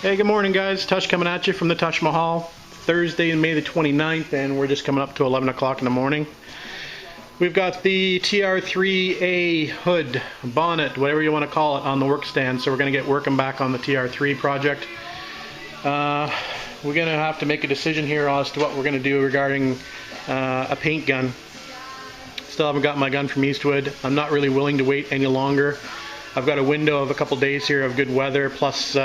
Hey, good morning guys. Tush coming at you from the Taj Mahal. Thursday, May the 29th, and we're just coming up to 11 o'clock in the morning. We've got the TR3A hood, bonnet, whatever you want to call it, on the work stand. So we're going to get working back on the TR3 project. We're going to have to make a decision here as to what we're going to do regarding a paint gun. Still haven't got my gun from Eastwood. I'm not really willing to wait any longer. I've got a window of a couple days here of good weather, plus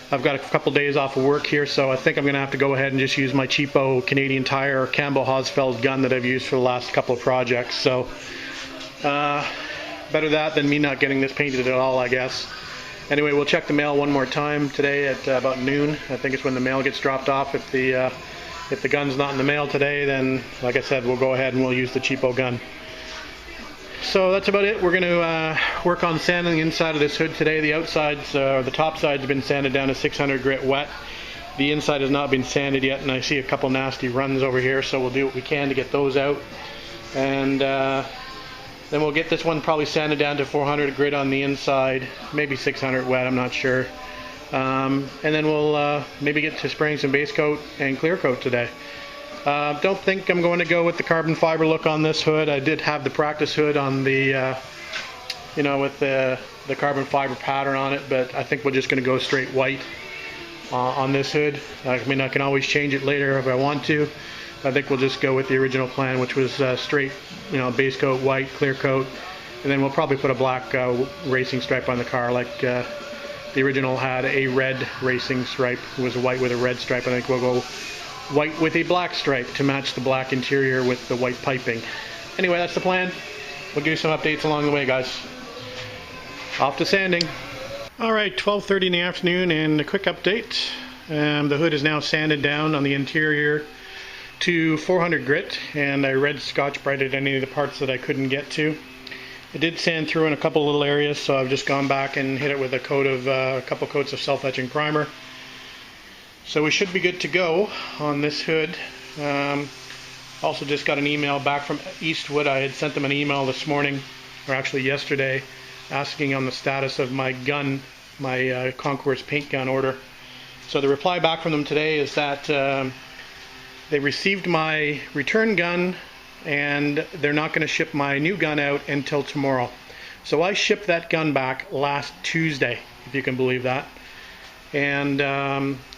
I've got a couple days off of work here, so I think I'm going to have to go ahead and just use my cheapo Canadian Tire Campbell Hosfeld gun that I've used for the last couple of projects. So better that than me not getting this painted at all, I guess. Anyway, we'll check the mail one more time today at about noon. I think it's when the mail gets dropped off. If the gun's not in the mail today, then like I said, we'll go ahead and we'll use the cheapo gun. So that's about it. We're going to work on sanding the inside of this hood today. The outsides, the top side's been sanded down to 600 grit wet. The inside has not been sanded yet, and I see a couple nasty runs over here, so we'll do what we can to get those out. And then we'll get this one probably sanded down to 400 grit on the inside, maybe 600 wet, I'm not sure. And then we'll maybe get to spraying some base coat and clear coat today. Don't think I'm going to go with the carbon fiber look on this hood. I did have the practice hood on the, with the carbon fiber pattern on it, but I think we're just going to go straight white on this hood. I mean, I can always change it later if I want to. I think we'll just go with the original plan, which was straight, base coat, white, clear coat, and then we'll probably put a black racing stripe on the car, like the original had a red racing stripe. It was white with a red stripe. I think we'll go white with a black stripe to match the black interior with the white piping. Anyway, that's the plan. We'll give you some updates along the way, guys. Off to sanding. Alright, 12:30 in the afternoon, and a quick update. The hood is now sanded down on the interior to 400 grit, and I red Scotch brighted any of the parts that I couldn't get to. I did sand through in a couple little areas, so I've just gone back and hit it with a coat of a couple coats of self-etching primer. So we should be good to go on this hood. Also just got an email back from Eastwood. I had sent them an email this morning, or actually yesterday, asking on the status of my gun, my Concours paint gun order. So the reply back from them today is that they received my return gun and they're not going to ship my new gun out until tomorrow. So I shipped that gun back last Tuesday, if you can believe that. And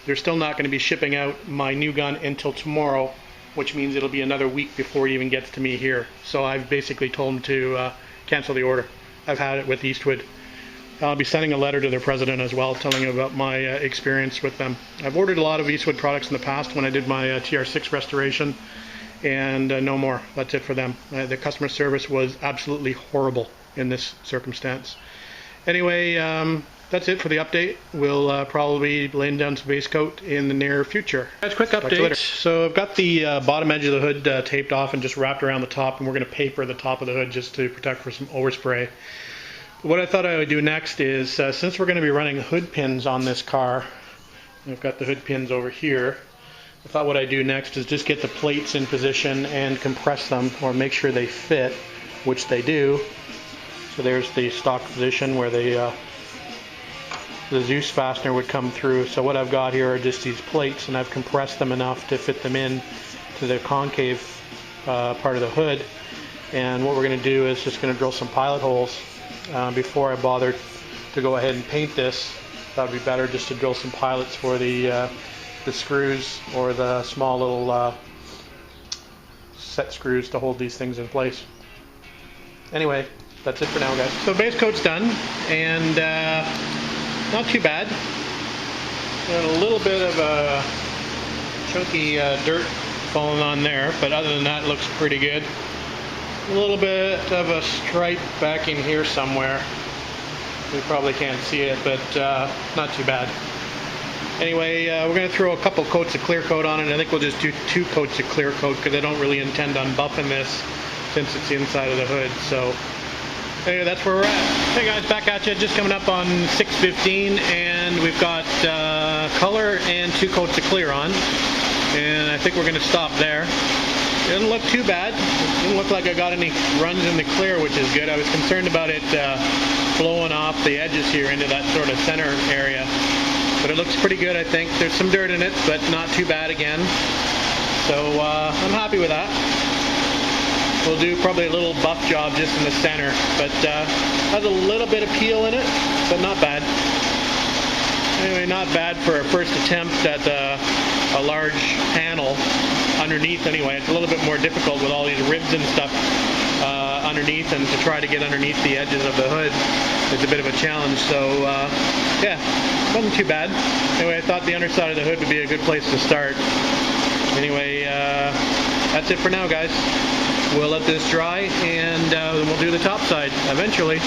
they're still not going to be shipping out my new gun until tomorrow, which means it'll be another week before it even gets to me here. So I've basically told them to cancel the order. I've had it with Eastwood. I'll be sending a letter to their president as well, telling him about my experience with them. I've ordered a lot of Eastwood products in the past when I did my TR6 restoration, and no more. That's it for them. The customer service was absolutely horrible in this circumstance. Anyway, that's it for the update. We'll probably be laying down some base coat in the near future. Guys, quick update. So I've got the bottom edge of the hood taped off and just wrapped around the top, and we're going to paper the top of the hood just to protect for some overspray. But what I thought I would do next is, since we're going to be running hood pins on this car, I've got the hood pins over here, I thought what I'd do next is just get the plates in position and compress them, or make sure they fit, which they do. So there's the stock position where the Zeus fastener would come through. So what I've got here are just these plates, and I've compressed them enough to fit them in to the concave part of the hood. And what we're going to do is just going to drill some pilot holes before I bother to go ahead and paint this. That would be better just to drill some pilots for the screws, or the small little set screws to hold these things in place. Anyway, that's it for now, guys. So base coat's done, and not too bad. Got a little bit of a chunky dirt falling on there, but other than that, it looks pretty good. A little bit of a stripe back in here somewhere. We probably can't see it, but not too bad. Anyway, we're going to throw a couple coats of clear coat on it. I think we'll just do 2 coats of clear coat because I don't really intend on buffing this since it's the inside of the hood. So anyway, that's where we're at. Hey guys, back at you. Just coming up on 6:15, and we've got color and 2 coats of clear on. And I think we're going to stop there. It doesn't look too bad. It doesn't look like I got any runs in the clear, which is good. I was concerned about it blowing off the edges here into that sort of center area. but it looks pretty good, I think. There's some dirt in it, but not too bad again. So I'm happy with that. We'll do probably a little buff job just in the center, but has a little bit of peel in it, but not bad. Anyway, not bad for a first attempt at a large panel underneath anyway. It's a little bit more difficult with all these ribs and stuff underneath, and to try to get underneath the edges of the hood is a bit of a challenge. So yeah, wasn't too bad. Anyway, I thought the underside of the hood would be a good place to start. Anyway, that's it for now, guys. We'll let this dry, and we'll do the top side eventually.